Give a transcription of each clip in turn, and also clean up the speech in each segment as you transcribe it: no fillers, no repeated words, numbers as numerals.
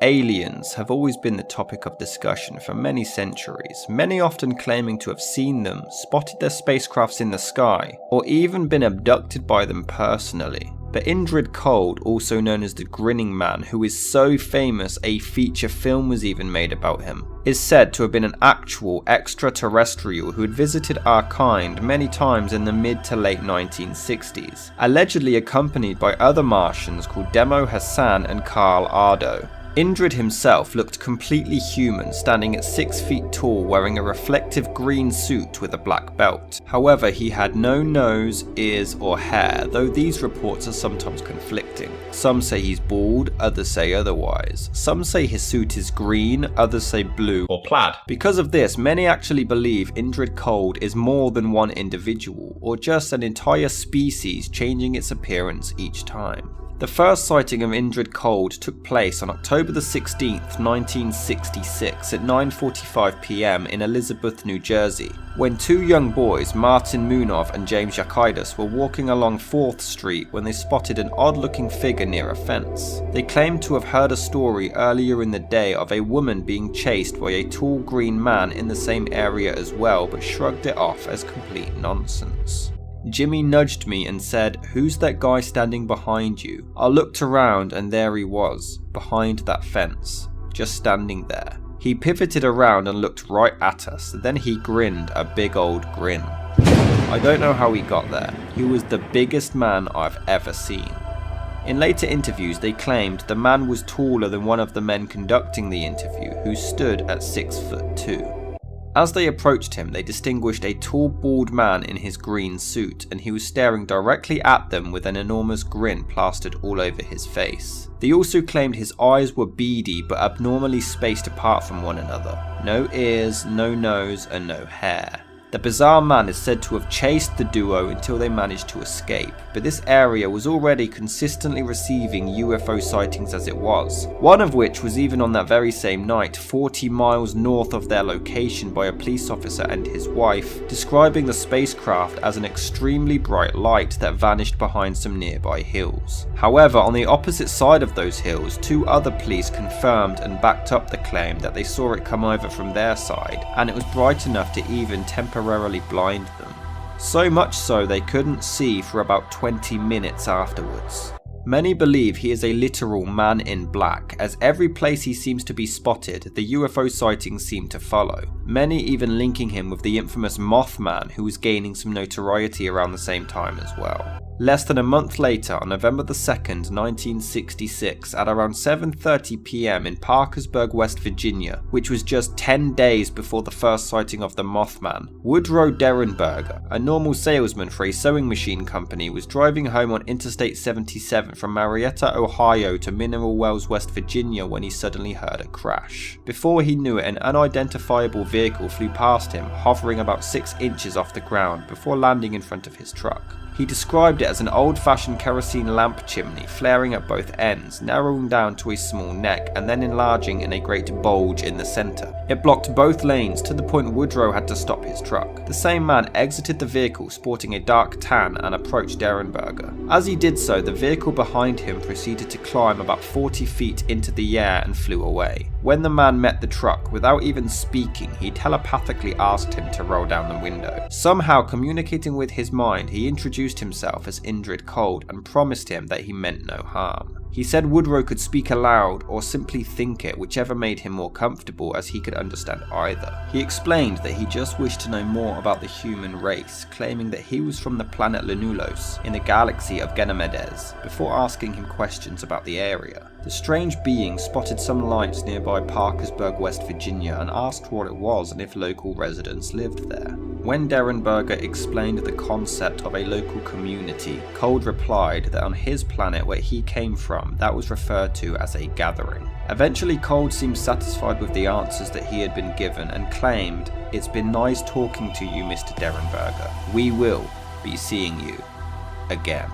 Aliens have always been the topic of discussion for many centuries, many often claiming to have seen them, spotted their spacecrafts in the sky, or even been abducted by them personally. But Indrid Cold, also known as the Grinning Man, who is so famous a feature film was even made about him, is said to have been an actual extraterrestrial who had visited our kind many times in the mid to late 1960s, allegedly accompanied by other Martians called Demo Hassan and Carl Ardo. Indrid himself looked completely human, standing at 6 feet tall wearing a reflective green suit with a black belt. However, he had no nose, ears or hair, though these reports are sometimes conflicting. Some say he's bald, others say otherwise. Some say his suit is green, others say blue or plaid. Because of this, many actually believe Indrid Cold is more than one individual, or just an entire species changing its appearance each time. The first sighting of Indrid Cold took place on October the 16th, 1966 at 9:45 p.m. in Elizabeth, New Jersey, when two young boys, Martin Munov and James Yakaitis, were walking along 4th Street when they spotted an odd-looking figure near a fence. They claimed to have heard a story earlier in the day of a woman being chased by a tall green man in the same area as well, but shrugged it off as complete nonsense. Jimmy nudged me and said, "Who's that guy standing behind you?" I looked around and there he was, behind that fence, just standing there. He pivoted around and looked right at us, then he grinned a big old grin. I don't know how he got there. He was the biggest man I've ever seen. In later interviews they claimed the man was taller than one of the men conducting the interview, who stood at 6'2". As they approached him, they distinguished a tall bald man in his green suit, and he was staring directly at them with an enormous grin plastered all over his face. They also claimed his eyes were beady but abnormally spaced apart from one another. No ears, no nose, and no hair. The bizarre man is said to have chased the duo until they managed to escape, but this area was already consistently receiving UFO sightings as it was, one of which was even on that very same night 40 miles north of their location by a police officer and his wife, describing the spacecraft as an extremely bright light that vanished behind some nearby hills. However, on the opposite side of those hills, 2 other police confirmed and backed up the claim that they saw it come over from their side, and it was bright enough to even temporarily blind them. So much so they couldn't see for about 20 minutes afterwards. Many believe he is a literal man in black, as every place he seems to be spotted, the UFO sightings seem to follow, many even linking him with the infamous Mothman, who was gaining some notoriety around the same time as well. Less than a month later, on November the 2nd, 1966, at around 7:30 p.m. in Parkersburg, West Virginia, which was just 10 days before the first sighting of the Mothman, Woodrow Derenberger, a normal salesman for a sewing machine company, was driving home on Interstate 77 from Marietta, Ohio to Mineral Wells, West Virginia when he suddenly heard a crash. Before he knew it, an unidentifiable vehicle flew past him, hovering about 6 inches off the ground before landing in front of his truck. He described it as an old-fashioned kerosene lamp chimney flaring at both ends, narrowing down to a small neck and then enlarging in a great bulge in the centre. It blocked both lanes to the point Woodrow had to stop his truck. The same man exited the vehicle sporting a dark tan and approached Derenberger. As he did so, the vehicle behind him proceeded to climb about 40 feet into the air and flew away. When the man met the truck, without even speaking, he telepathically asked him to roll down the window. Somehow communicating with his mind, he introduced himself as Indrid Cold and promised him that he meant no harm. He said Woodrow could speak aloud or simply think it, whichever made him more comfortable, as he could understand either. He explained that he just wished to know more about the human race, claiming that he was from the planet Lenulos in the galaxy of Ganymedes, before asking him questions about the area. The strange being spotted some lights nearby Parkersburg, West Virginia, and asked what it was and if local residents lived there. When Derenberger explained the concept of a local community, Cold replied that on his planet where he came from, that was referred to as a gathering. Eventually, Cold seemed satisfied with the answers that he had been given and claimed, "It's been nice talking to you, Mr. Derenberger. We will be seeing you again."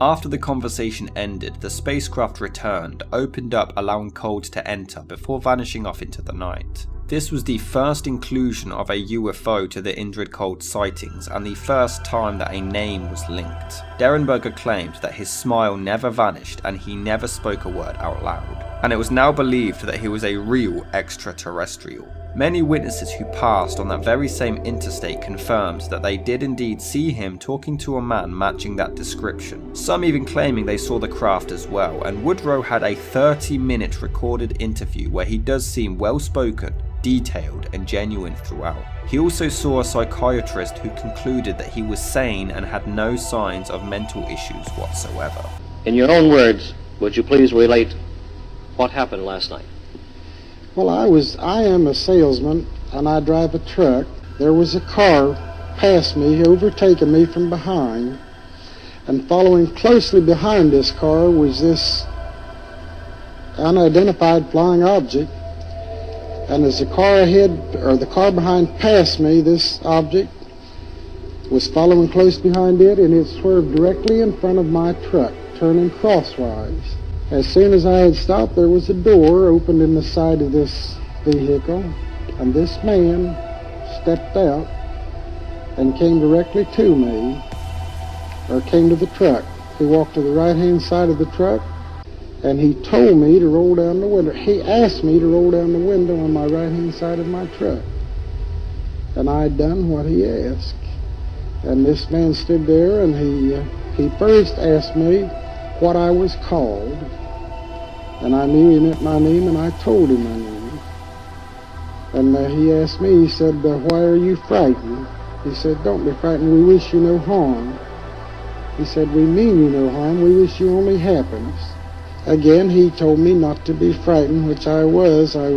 After the conversation ended, the spacecraft returned, opened up allowing Cold to enter before vanishing off into the night. This was the first inclusion of a UFO to the Indrid Cold sightings and the first time that a name was linked. Derenberger claimed that his smile never vanished and he never spoke a word out loud. and it was now believed that he was a real extraterrestrial. Many witnesses who passed on that very same interstate confirmed that they did indeed see him talking to a man matching that description, some even claiming they saw the craft as well, and Woodrow had a 30-minute recorded interview where he does seem well spoken, detailed and genuine throughout. He also saw a psychiatrist who concluded that he was sane and had no signs of mental issues whatsoever. In your own words, would you please relate what happened last night? Well, I am a salesman and I drive a truck. There was a car past me, overtaking me from behind, and following closely behind this car was this unidentified flying object. And as the car behind passed me, this object was following close behind it, and it swerved directly in front of my truck, turning crosswise. As soon as I had stopped, there was a door opened in the side of this vehicle, and this man stepped out and came directly to me, or came to the truck. He walked to the right-hand side of the truck, and he told me to roll down the window. He asked me to roll down the window on my right-hand side of my truck. And I had done what he asked. And this man stood there, and he first asked me what I was called. And I knew he meant my name, and I told him my name. And he asked me, he said, why are you frightened? He said, don't be frightened, we wish you no harm. He said, we mean you no harm, we wish you only happiness. Again, he told me not to be frightened, which I was. I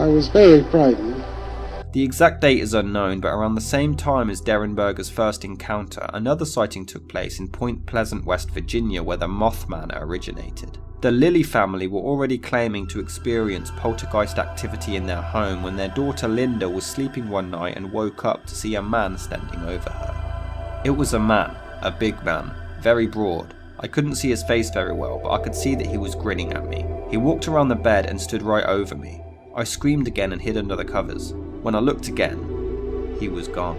was very frightened. The exact date is unknown, but around the same time as Derenberger's first encounter, another sighting took place in Point Pleasant, West Virginia, where the Mothman originated. The Lilly family were already claiming to experience poltergeist activity in their home when their daughter Linda was sleeping one night and woke up to see a man standing over her. It was a man, a big man, very broad. I couldn't see his face very well, but I could see that he was grinning at me. He walked around the bed and stood right over me. I screamed again and hid under the covers. When I looked again, he was gone.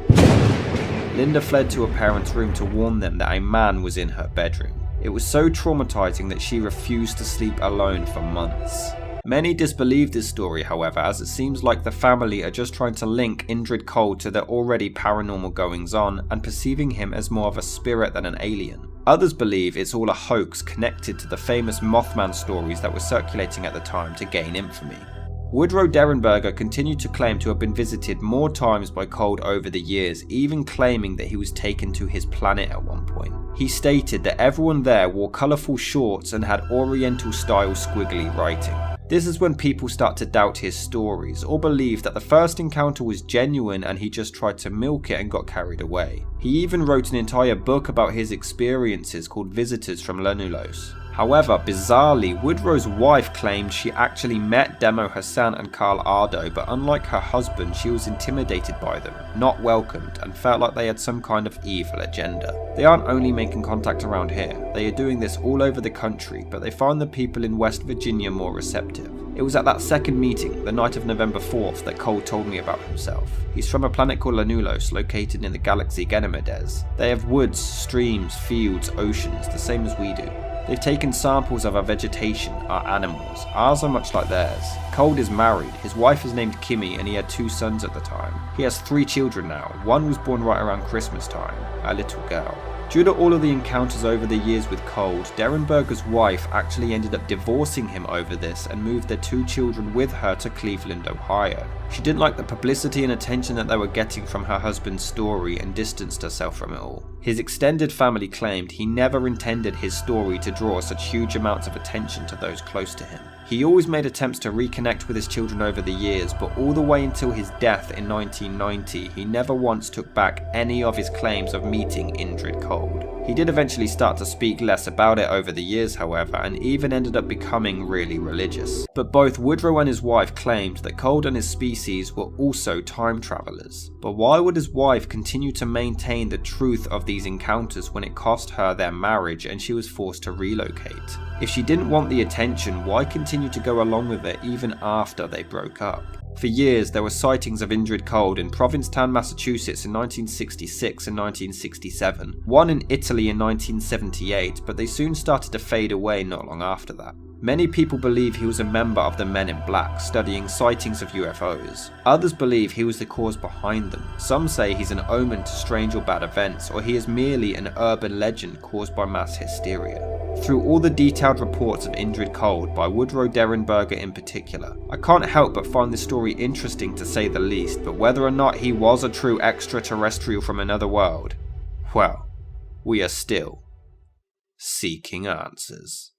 Linda fled to her parents' room to warn them that a man was in her bedroom. It was so traumatizing that she refused to sleep alone for months. Many disbelieve this story, however, as it seems like the family are just trying to link Indrid Cold to their already paranormal goings-on and perceiving him as more of a spirit than an alien. Others believe it's all a hoax connected to the famous Mothman stories that were circulating at the time to gain infamy. Woodrow Derenberger continued to claim to have been visited more times by Cold over the years, even claiming that he was taken to his planet at one point. He stated that everyone there wore colourful shorts and had Oriental-style squiggly writing. This is when people start to doubt his stories, or believe that the first encounter was genuine and he just tried to milk it and got carried away. He even wrote an entire book about his experiences called Visitors from Lenulos. However, bizarrely, Woodrow's wife claimed she actually met Demo Hassan and Carl Ardo, but unlike her husband, she was intimidated by them, not welcomed, and felt like they had some kind of evil agenda. They aren't only making contact around here, they are doing this all over the country, but they find the people in West Virginia more receptive. It was at that second meeting, the night of November 4th, that Cole told me about himself. He's from a planet called Lenulos, located in the galaxy Ganymedes. They have woods, streams, fields, oceans, the same as we do. They've taken samples of our vegetation, our animals. Ours are much like theirs. Cold is married, his wife is named Kimmy and he had 2 sons at the time. He has 3 children now, one was born right around Christmas time, a little girl. Due to all of the encounters over the years with Cold, Derenberger's wife actually ended up divorcing him over this and moved their 2 children with her to Cleveland, Ohio. She didn't like the publicity and attention that they were getting from her husband's story and distanced herself from it all. His extended family claimed he never intended his story to draw such huge amounts of attention to those close to him. He always made attempts to reconnect with his children over the years, but all the way until his death in 1990, he never once took back any of his claims of meeting Indrid Cold. He did eventually start to speak less about it over the years, however, and even ended up becoming really religious. But both Woodrow and his wife claimed that Cold and his species were also time travelers. But why would his wife continue to maintain the truth of these encounters when it cost her their marriage and she was forced to relocate? If she didn't want the attention, why continue to go along with it even after they broke up? For years, there were sightings of Indrid Cold in Provincetown, Massachusetts in 1966 and 1967, one in Italy in 1978, but they soon started to fade away not long after that. Many people believe he was a member of the Men in Black, studying sightings of UFOs. Others believe he was the cause behind them. Some say he's an omen to strange or bad events, or he is merely an urban legend caused by mass hysteria. Through all the detailed reports of Indrid Cold by Woodrow Derenberger in particular, I can't help but find this story interesting to say the least, but whether or not he was a true extraterrestrial from another world, well, we are still seeking answers.